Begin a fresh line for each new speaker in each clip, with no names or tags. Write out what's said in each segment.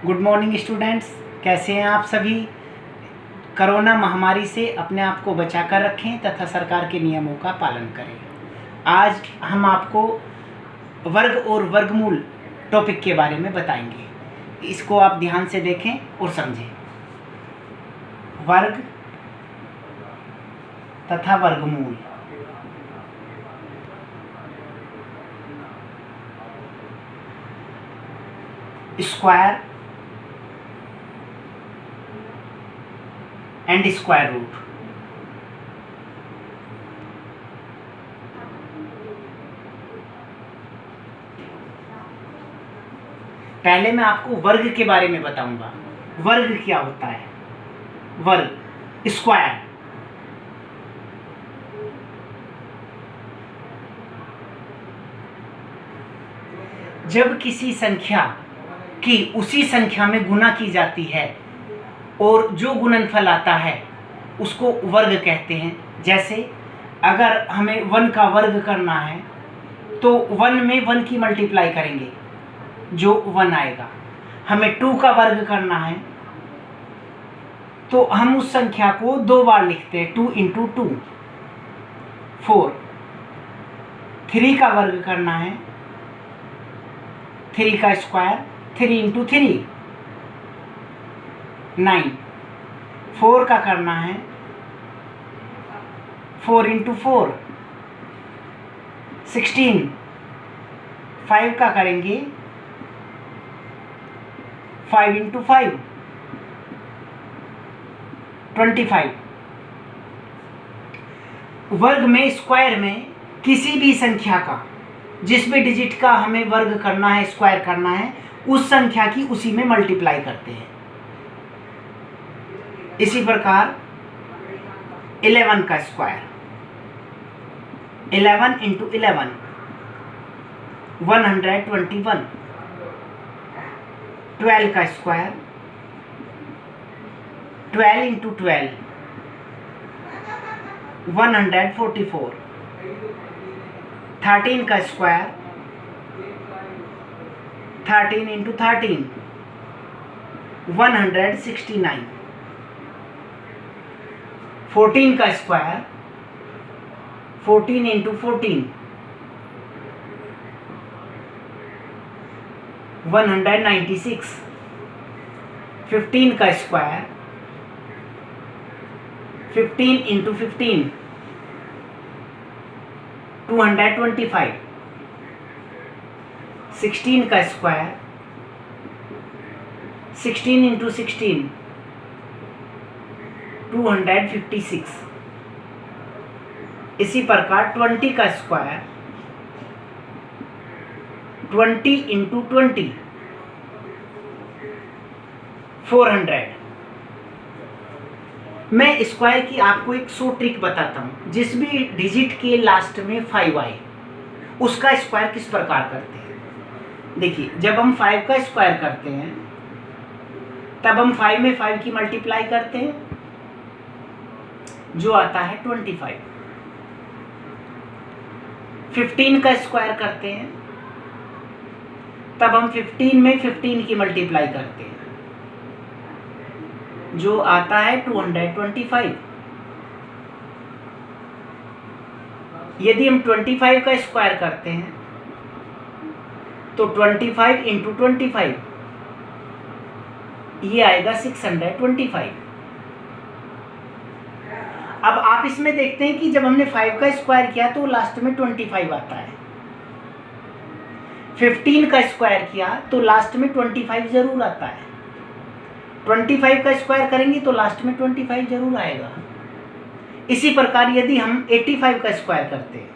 Good morning students, कैसे हैं आप सभी। कोरोना महामारी से अपने आप को बचा कर रखें तथा सरकार के नियमों का पालन करें। आज हम आपको वर्ग और वर्गमूल टॉपिक के बारे में बताएंगे। इसको आप ध्यान से देखें और समझें। वर्ग तथा वर्गमूल। Square and square root. पहले मैं आपको वर्ग के बारे में बताऊंगा। वर्ग क्या होता है? वर्ग स्क्वायर जब किसी संख्या की उसी संख्या में गुना की जाती है और जो गुणनफल आता है उसको वर्ग कहते हैं। जैसे अगर हमें 1 का वर्ग करना है तो 1 में 1 की मल्टीप्लाई करेंगे जो 1 आएगा। हमें 2 का वर्ग करना है तो हम उस संख्या को 2 बार लिखते हैं, 2 इंटू 2 4। 3 का वर्ग करना है, 3 का स्क्वायर 3 इंटू 3 9। 4 का करना है 4 इंटू 4 16। 5 का करेंगे 5 इंटू 5 25। वर्ग में, स्क्वायर में किसी भी संख्या का, जिस भी डिजिट का हमें वर्ग करना है, स्क्वायर करना है, उस संख्या की उसी में मल्टीप्लाई करते हैं। इसी प्रकार 11 का स्क्वायर 11 इंटू 11 121। 12 का स्क्वायर 12 इंटू 12 144। 13 का स्क्वायर 13 इंटू 13 169। 14 का स्क्वायर 14 इंटू 14 196। 15 का स्क्वायर 15 इंटू 15 225। 16 का स्क्वायर 16 इंटू 16 256। इसी प्रकार 20 का स्क्वायर 20 इंटू 20 400। मैं स्क्वायर की आपको एक ट्रिक बताता हूँ। जिस भी डिजिट के लास्ट में 5 आए उसका स्क्वायर किस प्रकार करते हैं। देखिए, जब हम 5 का स्क्वायर करते हैं तब हम 5 में 5 की मल्टीप्लाई करते हैं जो आता है 25। 15 का स्क्वायर करते हैं तब हम 15 में 15 की मल्टीप्लाई करते हैं जो आता है 225। यदि हम 25 का स्क्वायर करते हैं तो 25 इंटू 25 ये आएगा 625। अब आप इसमें देखते हैं कि जब हमने 5 का स्क्वायर किया तो लास्ट में 25 आता है। 15 का स्क्वायर किया तो लास्ट में 25 जरूर आता है। 25 का स्क्वायर करेंगे तो लास्ट में 25 जरूर आएगा। इसी प्रकार यदि हम 85 का स्क्वायर करते हैं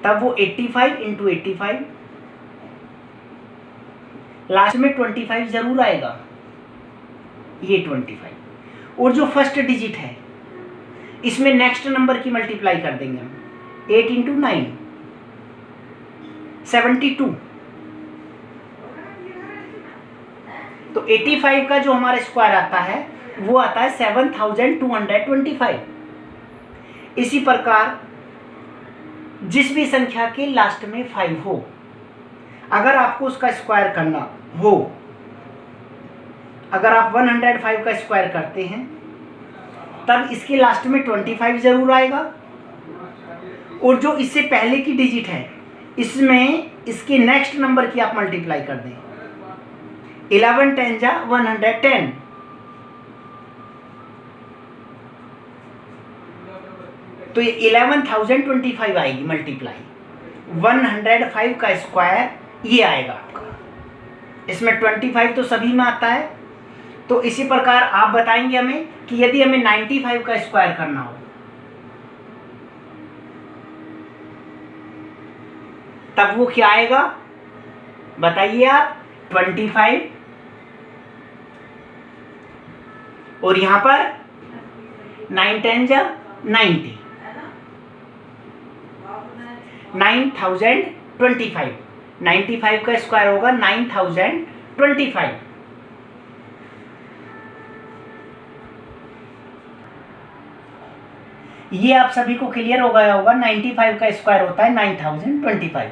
तब वो 85 इंटू 85 लास्ट में 25 जरूर आएगा, ये 25। और जो फर्स्ट डिजिट है इसमें नेक्स्ट नंबर की मल्टीप्लाई कर देंगे हम। 8 इंटू 9 72। तो 85 का जो हमारा स्क्वायर आता है वो आता है 7225। इसी प्रकार जिस भी संख्या के लास्ट में 5 हो, अगर आपको उसका स्क्वायर करना हो, अगर आप 105 का स्क्वायर करते हैं तब इसके लास्ट में 25 जरूर आएगा, और जो इससे पहले की डिजिट है इसमें इसके नेक्स्ट नंबर की आप मल्टीप्लाई कर दें। 11 10 जा 110, तो ये 11,025 आएगी मल्टीप्लाई। 105 का स्क्वायर ये आएगा आपका, इसमें 25 तो सभी में आता है। तो इसी प्रकार आप बताएंगे हमें कि यदि हमें 95 का स्क्वायर करना हो तब वो क्या आएगा, बताइए आप। 25 और यहां पर 9 10 जा 90, 9025। 95 का स्क्वायर होगा 9025। ये आप सभी को क्लियर हो गया होगा। 95 का स्क्वायर होता है 9025।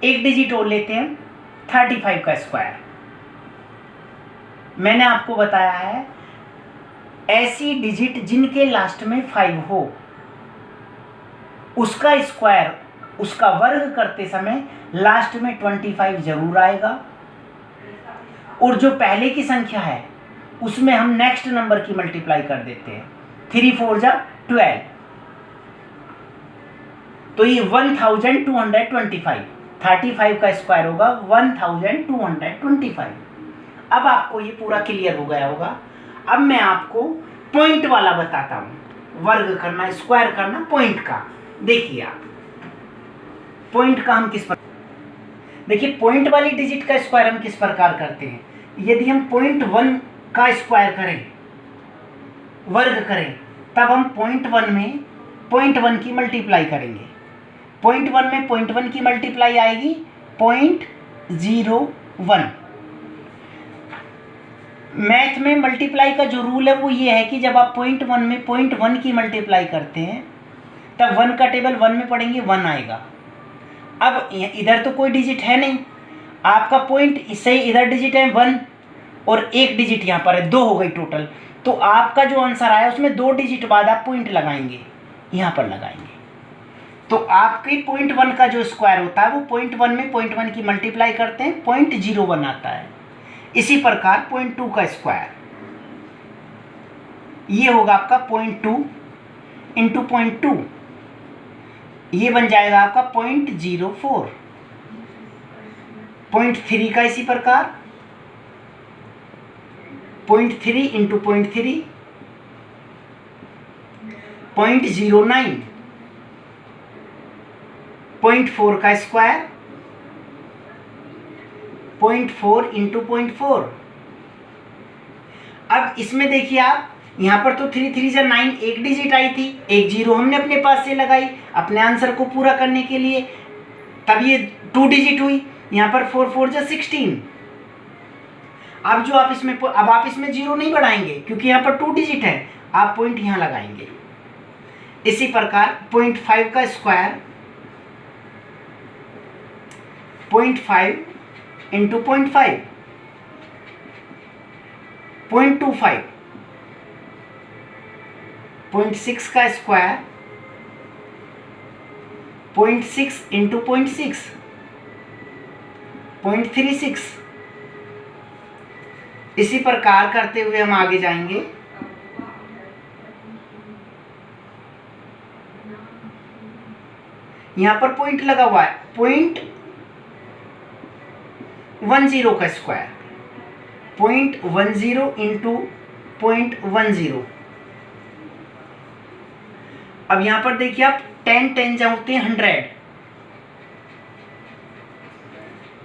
एक डिजिट और लेते हैं 35 का स्क्वायर। मैंने आपको बताया है ऐसी डिजिट जिनके लास्ट में 5 हो उसका स्क्वायर, उसका वर्ग करते समय लास्ट में 25 जरूर आएगा, और जो पहले की संख्या है उसमें हम नेक्स्ट नंबर की मल्टीप्लाई कर देते हैं। 3 4 जा 12, तो ये 1225। 35 का स्क्वायर होगा 1225। अब आपको ये पूरा क्लियर हो गया होगा। अब मैं आपको पॉइंट वाला बताता हूं, वर्ग करना, स्क्वायर करना पॉइंट का। देखिए आप पॉइंट का हम किस प्रकार, देखिए पॉइंट वाली डिजिट का स्क्वायर हम किस प्रकार करते हैं। यदि हम 0.1 का स्क्वायर करें, वर्ग करें, तब हम 0.1 में 0.1 की मल्टीप्लाई करेंगे। 0.1 में 0.1 की मल्टीप्लाई आएगी 0.01। मैथ में मल्टीप्लाई का जो रूल है वो ये है कि जब आप 0.1 में 0.1 की मल्टीप्लाई करते हैं तब 1 का टेबल 1 में पढ़ेंगे 1 आएगा। अब इधर तो कोई डिजिट है नहीं, आपका पॉइंट इससे इधर डिजिट है 1 और एक डिजिट यहाँ पर है, 2 हो गई टोटल। तो आपका जो आंसर आया उसमें 2 डिजिट बाद आप पॉइंट लगाएंगे, यहाँ पर लगाएंगे। तो आपके 0.1 का जो स्क्वायर होता है वो 0.1 में 0.1 की मल्टीप्लाई करते हैं 0.01 आता है। इसी प्रकार 0.2 का स्क्वायर ये होगा आपका 0.2 इंटू 0.2, ये बन जाएगा आपका 0.04। 0.3 का इसी प्रकार 0.3 इंटू 0.3 0.09। 0.4 का स्क्वायर 0.4 इंटू 0.4। अब इसमें देखिए आप, यहाँ पर तो 3 3 जा 9, एक डिजिट आई थी, एक जीरो हमने अपने पास से लगाई अपने आंसर को पूरा करने के लिए, तब ये 2 डिजिट हुई। यहाँ पर 4 4 जा 16। अब जो आप इसमें, अब आप इसमें जीरो नहीं बढ़ाएंगे क्योंकि यहाँ पर 2 डिजिट है, आप पॉइंट यहाँ लगाएंगे। इसी प्रकार 0.5 का स्क्वायर 0.5 इंटू 0.5 0.25। 0.6 का स्क्वायर 0.6 इंटू 0.6 0.36। इसी प्रकार करते हुए हम आगे जाएंगे। यहां पर पॉइंट लगा हुआ है 0.10 का स्क्वायर 0.10 इंटू 0.10। अब यहां पर देखिए आप 10 10 जा होते हैं 100,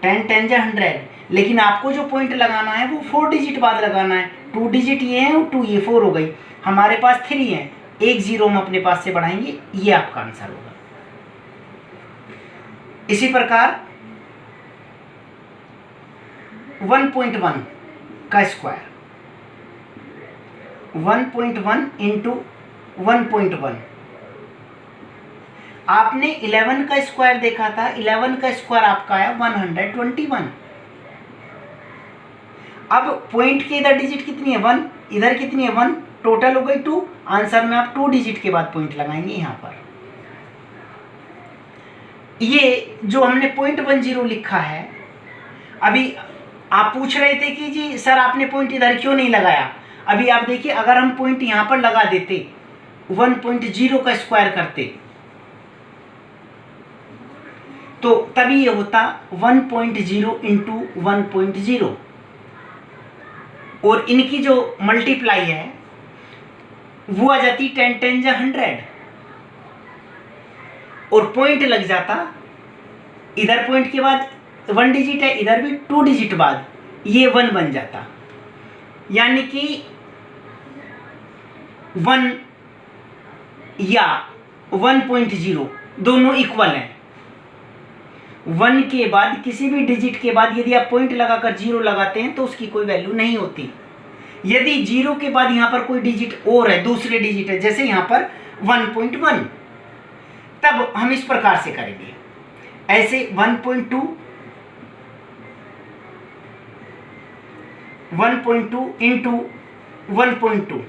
10 10 जा 100, लेकिन आपको जो पॉइंट लगाना है वो 4 डिजिट बाद लगाना है। 2 डिजिट ये है और 2 ये, 4 हो गई। हमारे पास 3 है, एक जीरो हम अपने पास से बढ़ाएंगे, ये आपका आंसर होगा। इसी प्रकार 1.1 का स्क्वायर 1.1 इंटू 1.1। आपने 11 का स्क्वायर देखा था, 11 का स्क्वायर आपका आया 121। अब पॉइंट के इधर डिजिट कितनी है 1, इधर कितनी है 1, टोटल हो गई 2। आंसर में आप 2 डिजिट के बाद पॉइंट लगाएंगे यहाँ पर। ये जो हमने 0.10 लिखा है, अभी आप पूछ रहे थे कि जी सर आपने पॉइंट इधर क्यों नहीं लगाया। अभी आप देखिए, अगर हम पॉइंट यहाँ पर लगा देते, 1.0 का स्क्वायर करते, तो तभी ये होता 1.0 इंटू 1.0, और इनकी जो मल्टीप्लाई है वो आ जाती 10 10 जा 100, और पॉइंट लग जाता, इधर पॉइंट के बाद 1 डिजिट है, इधर भी 2 डिजिट बाद ये 1 बन जाता। यानी कि 1 या 1.0 दोनों इक्वल हैं। 1 के बाद किसी भी डिजिट के बाद यदि आप पॉइंट लगाकर 0 लगाते हैं तो उसकी कोई वैल्यू नहीं होती। यदि 0 के बाद यहाँ पर कोई डिजिट और है, दूसरे डिजिट है, जैसे यहाँ पर 1.1, तब हम इस प्रकार से करेंगे, ऐसे 1.2 इंटू 1.2,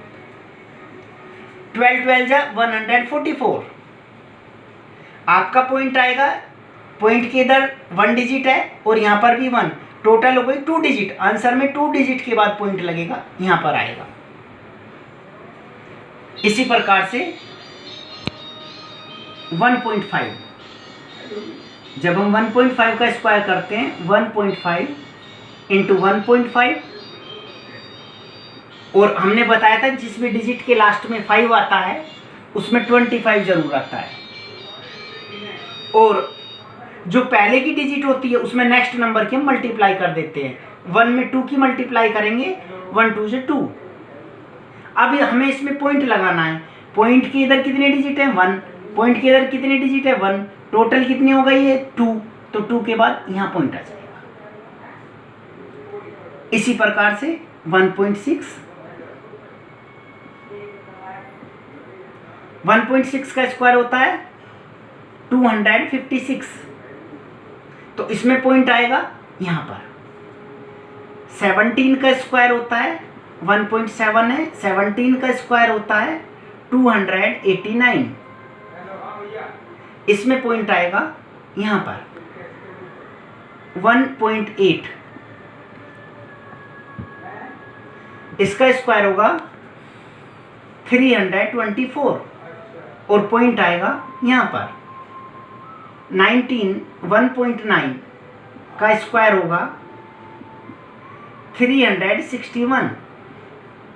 12 12 जा 144। आपका पॉइंट आएगा, पॉइंट के इधर 1 डिजिट है और यहाँ पर भी 1, टोटल हो गई 2 डिजिट। आंसर में 2 डिजिट के बाद पॉइंट लगेगा, यहाँ पर आएगा। इसी प्रकार से 1.5, जब हम 1.5 का स्क्वायर करते हैं, 1.5 इंटू 1.5, और हमने बताया था जिस भी डिजिट के लास्ट में 5 आता है उसमें 25 जरूर आता है, और जो पहले की डिजिट होती है उसमें नेक्स्ट नंबर की हम मल्टीप्लाई कर देते हैं। 1 में 2 की मल्टीप्लाई करेंगे, 1 2 से 2। अब हमें इसमें पॉइंट लगाना है, पॉइंट के इधर कितने डिजिट है 1, पॉइंट के इधर कितने डिजिट है 1, टोटल कितनी हो गई है 2, तो 2 के बाद यहाँ पॉइंट आ जाएगा। इसी प्रकार से 1.6 का स्क्वायर होता है 256, तो इसमें पॉइंट आएगा यहाँ पर। 17 का स्क्वायर होता है 1.7 है, 17 का स्क्वायर होता है 289, इसमें पॉइंट आएगा यहाँ पर 1.8, इसका स्क्वायर होगा 324, और पॉइंट आएगा यहाँ पर 1.9 का स्क्वायर होगा 361,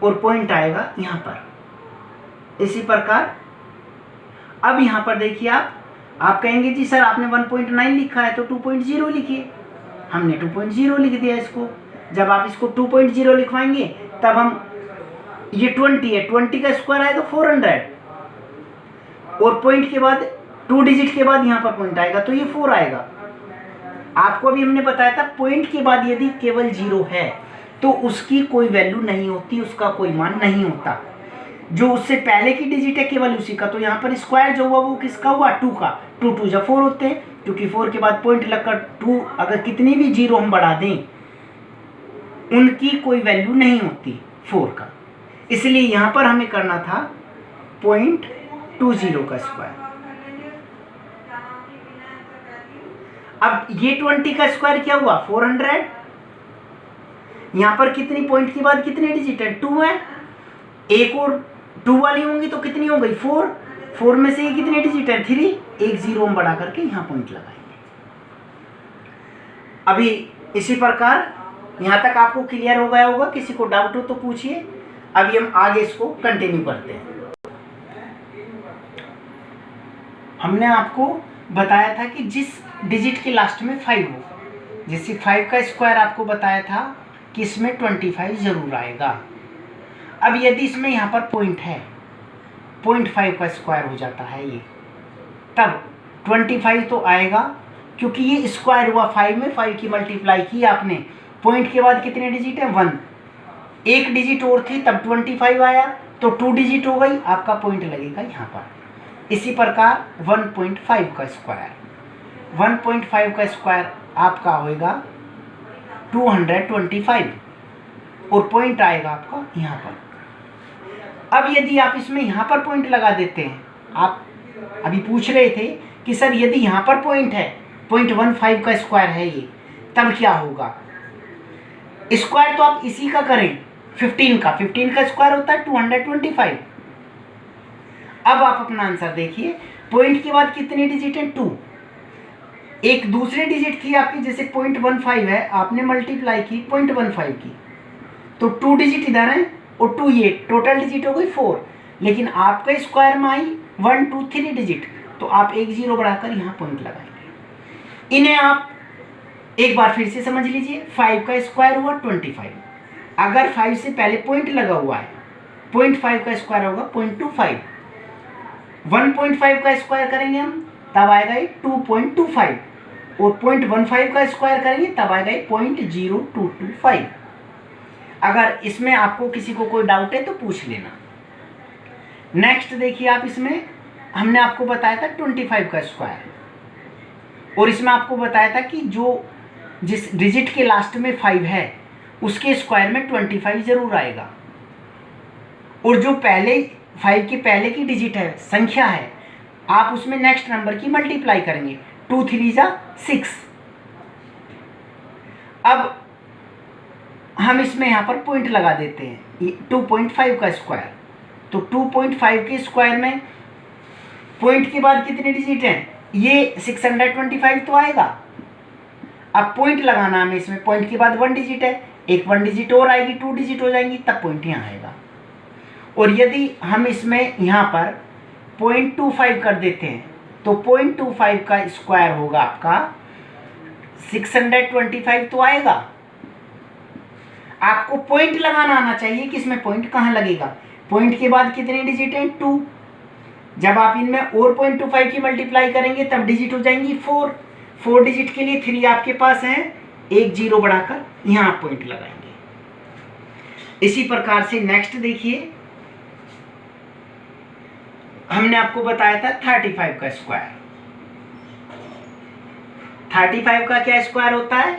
और पॉइंट आएगा यहाँ पर। इसी प्रकार अब यहाँ पर देखिए, आप कहेंगे जी सर आपने 1.9 लिखा है तो 2.0 लिखिए। हमने 2.0 लिख दिया इसको। जब आप इसको 2.0 लिखवाएंगे तब हम, ये 20 है, 20 का स्क्वायर आएगा 400, और पॉइंट के बाद 2 डिजिट के बाद यहाँ पर पॉइंट आएगा तो ये 4 आएगा। आपको अभी हमने बताया था पॉइंट के बाद यदि केवल 0 है तो उसकी कोई वैल्यू नहीं होती, उसका कोई मान नहीं होता। जो उससे पहले की डिजिट है केवल उसी का, तो यहाँ पर स्क्वायर जो हुआ वो किसका हुआ 2 का, 2 2 जा 4 होते हैं, क्योंकि 4 के बाद पॉइंट लगकर 2 अगर कितनी भी 0 हम बढ़ा दें उनकी कोई वैल्यू नहीं होती 4 का। इसलिए यहाँ पर हमें करना था 0.20 का स्क्वायर। अब ये 20 का स्क्वायर क्या हुआ 400। यहाँ पर कितनी पॉइंट के बाद कितने डिजिट है 2 है, एक और 2 वाली होंगी तो कितनी हो गई 4, 4 में से ये कितने डिजिट है 3, एक 0 हम बढ़ा करके यहाँ पॉइंट लगाएंगे। अभी इसी प्रकार यहाँ तक आपको क्लियर हो गया होगा, किसी को डाउट हो तो पूछिए। अभी हम आगे इसको कंटिन्यू करते हैं। हमने आपको बताया था कि जिस डिजिट के लास्ट में 5 हो, जैसे 5 का स्क्वायर आपको बताया था कि इसमें 25 जरूर आएगा। अब यदि इसमें यहाँ पर पॉइंट है, 0.5 का स्क्वायर हो जाता है ये, तब 25 तो आएगा, क्योंकि ये स्क्वायर हुआ 5 में, 5 की मल्टीप्लाई की आपने, पॉइंट के बाद कितने डिजिट है 1, एक डिजिट और थी तब 25 आया तो 2 डिजिट हो गई, आपका पॉइंट लगेगा यहाँ पर। इसी प्रकार 1.5 का स्क्वायर, 1.5 का स्क्वायर आपका होएगा 225 और पॉइंट आएगा आपका यहाँ पर। अब यदि आप इसमें यहाँ पर पॉइंट लगा देते हैं, आप अभी पूछ रहे थे कि सर यदि यहाँ पर पॉइंट है, 0.15 का स्क्वायर है ये, तब क्या होगा। स्क्वायर तो आप इसी का करें 15 का स्क्वायर होता है 225। अब आप अपना आंसर देखिए, पॉइंट के बाद कितने डिजिट हैं 2, एक दूसरे डिजिट थी आपकी जैसे 0.15 है, आपने मल्टीप्लाई की 0.15 की, तो 2 डिजिट इधर है और 2 ये, टोटल डिजिट हो गई 4, लेकिन आपका स्क्वायर में आई 1 2 3 डिजिट, तो आप एक जीरो बढ़ाकर यहाँ पॉइंट लगाएंगे। इन्हें आप एक बार फिर से समझ लीजिए, 5 का स्क्वायर हुआ 25, अगर 5 से पहले पॉइंट लगा हुआ है, 0.5 का स्क्वायर होगा 0.25, 1.5 का स्क्वायर करेंगे हम तब आएगा ये 2.25, और 0.15 का स्क्वायर करेंगे तब आएगा 0.0225। अगर इसमें आपको किसी को कोई डाउट है तो पूछ लेना। नेक्स्ट देखिए आप, इसमें हमने आपको बताया था 25 का स्क्वायर, और इसमें आपको बताया था कि जिस डिजिट के लास्ट में 5 है उसके स्क्वायर में 25 जरूर आएगा, और जो पहले 5 के पहले की डिजिट है, संख्या है, आप उसमें नेक्स्ट नंबर की मल्टीप्लाई करेंगे, 2 3 जा 6। अब हम इसमें यहाँ पर पॉइंट लगा देते हैं 2.5 का स्क्वायर, तो 2.5 के स्क्वायर में पॉइंट के बाद कितने डिजिट हैं, ये 625 तो आएगा। अब पॉइंट लगाना हमें, इसमें पॉइंट के बाद 1 डिजिट है, एक 1 डिजिट और आएगी, 2 डिजिट हो जाएंगी, तब पॉइंट यहाँ आएगा। और यदि हम इसमें यहाँ पर 0.25 कर देते हैं तो 0.25 का स्क्वायर होगा आपका 625 तो आएगा। आपको पॉइंट लगाना आना चाहिए कि इसमें पॉइंट कहाँ लगेगा। पॉइंट के बाद कितने डिजिट हैं 2, जब आप इनमें और 0.25 की मल्टीप्लाई करेंगे तब डिजिट हो जाएंगी 4 डिजिट के लिए 3 आपके पास हैं, एक जीरो बढ़ाकर यहाँ पॉइंट लगाएंगे। इसी प्रकार से नेक्स्ट देखिए, हमने आपको बताया था 35 का स्क्वायर। 35 का क्या स्क्वायर होता है,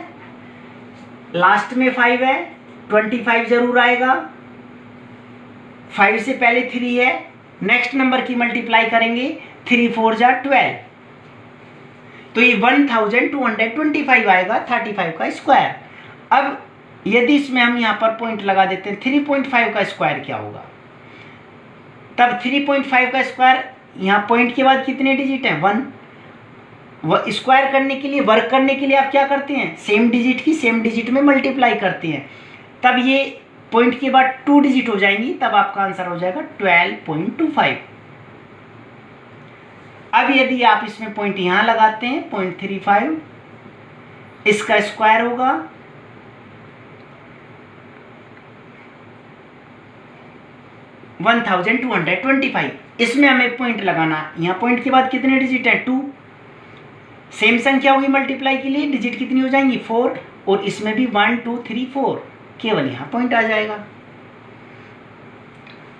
लास्ट में 5 है, 25 जरूर आएगा, 5 से पहले 3 है, नेक्स्ट नंबर की मल्टीप्लाई करेंगे, 3 4 जा 12, तो ये 1225 आएगा 35 का स्क्वायर। अब यदि इसमें हम यहाँ पर पॉइंट लगा देते हैं, 3.5 का स्क्वायर क्या होगा, तब 3.5 का स्क्वायर, यहाँ पॉइंट के बाद कितने डिजिट हैं 1, वह स्क्वायर करने के लिए, वर्क करने के लिए आप क्या करते हैं, सेम डिजिट की सेम डिजिट में मल्टीप्लाई करते हैं, तब ये पॉइंट के बाद 2 डिजिट हो जाएंगी, तब आपका आंसर हो जाएगा 12.25। अब यदि आप इसमें पॉइंट यहाँ लगाते हैं 0.35, इसका स्क्वायर होगा 1225। इसमें हमें पॉइंट लगाना, यहाँ पॉइंट के बाद कितने डिजिट हैं 2, सेम संख्या होगी मल्टीप्लाई के लिए, डिजिट कितनी हो जाएंगी 4, और इसमें भी 1 2 3 4, केवल यहाँ पॉइंट आ जाएगा।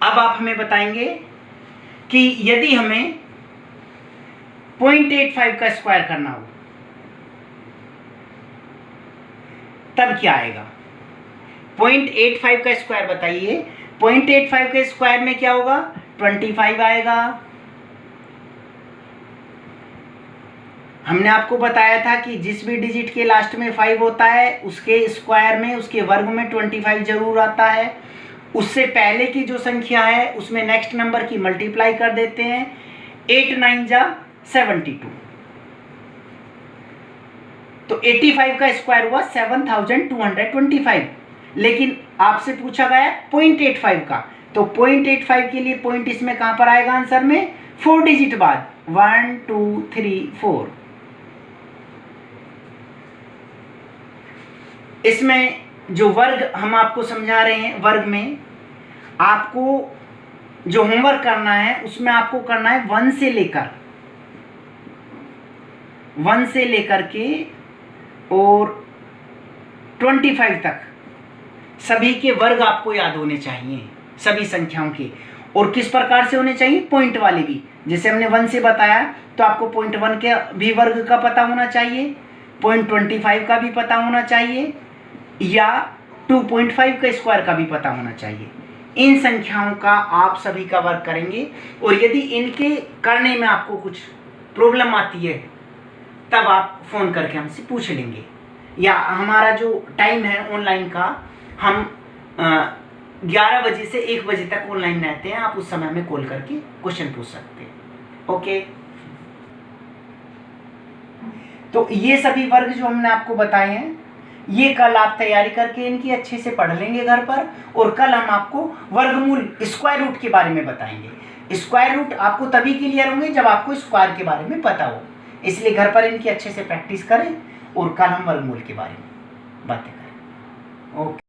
अब आप हमें बताएंगे कि यदि हमें 0.85 का स्क्वायर करना हो तब क्या आएगा। 0.85 का स्क्वायर बताइए, 0.85 के स्क्वायर में क्या होगा 25 आएगा। हमने आपको बताया था कि जिस भी डिजिट के लास्ट में 5 होता है उसके स्क्वायर में, उसके वर्ग में 25 जरूर आता है। उससे पहले की जो संख्या है उसमें नेक्स्ट नंबर की मल्टीप्लाई कर देते हैं, 8 9 जा 72, तो 85 का स्क्वायर हुआ 7225। लेकिन आपसे पूछा गया 0.85 का, तो 0.85 के लिए पॉइंट इसमें कहां पर आएगा आंसर में, 4 डिजिट बाद 1 2 3 4। इसमें जो वर्ग हम आपको समझा रहे हैं, वर्ग में आपको जो होमवर्क करना है उसमें आपको करना है 1 से लेकर के और 25 तक सभी के वर्ग आपको याद होने चाहिए, सभी संख्याओं के। और किस प्रकार से होने चाहिए, पॉइंट वाले भी। जैसे हमने 1 से बताया तो आपको 0.1 के भी वर्ग का पता होना चाहिए, 0.25 का भी पता होना चाहिए, या 2.5 का स्क्वायर का भी पता होना चाहिए। इन संख्याओं का आप सभी का वर्क करेंगे, और यदि इनके करने में आपको कुछ प्रॉब्लम आती है तब आप फ़ोन करके हमसे पूछ लेंगे, या हमारा जो टाइम है ऑनलाइन का, हम 11 बजे से 1 बजे तक ऑनलाइन रहते हैं। आप उस समय में कॉल करके क्वेश्चन पूछ सकते हैं। ओके, तो ये सभी वर्ग जो हमने आपको बताए हैं, ये कल आप तैयारी करके इनकी अच्छे से पढ़ लेंगे घर पर, और कल हम आपको वर्गमूल स्क्वायर रूट के बारे में बताएंगे। स्क्वायर रूट आपको तभी क्लियर होंगे जब आपको स्क्वायर के बारे में पता हो, इसलिए घर पर इनकी अच्छे से प्रैक्टिस करें, और कल हम वर्गमूल के बारे में बातें करें। ओके।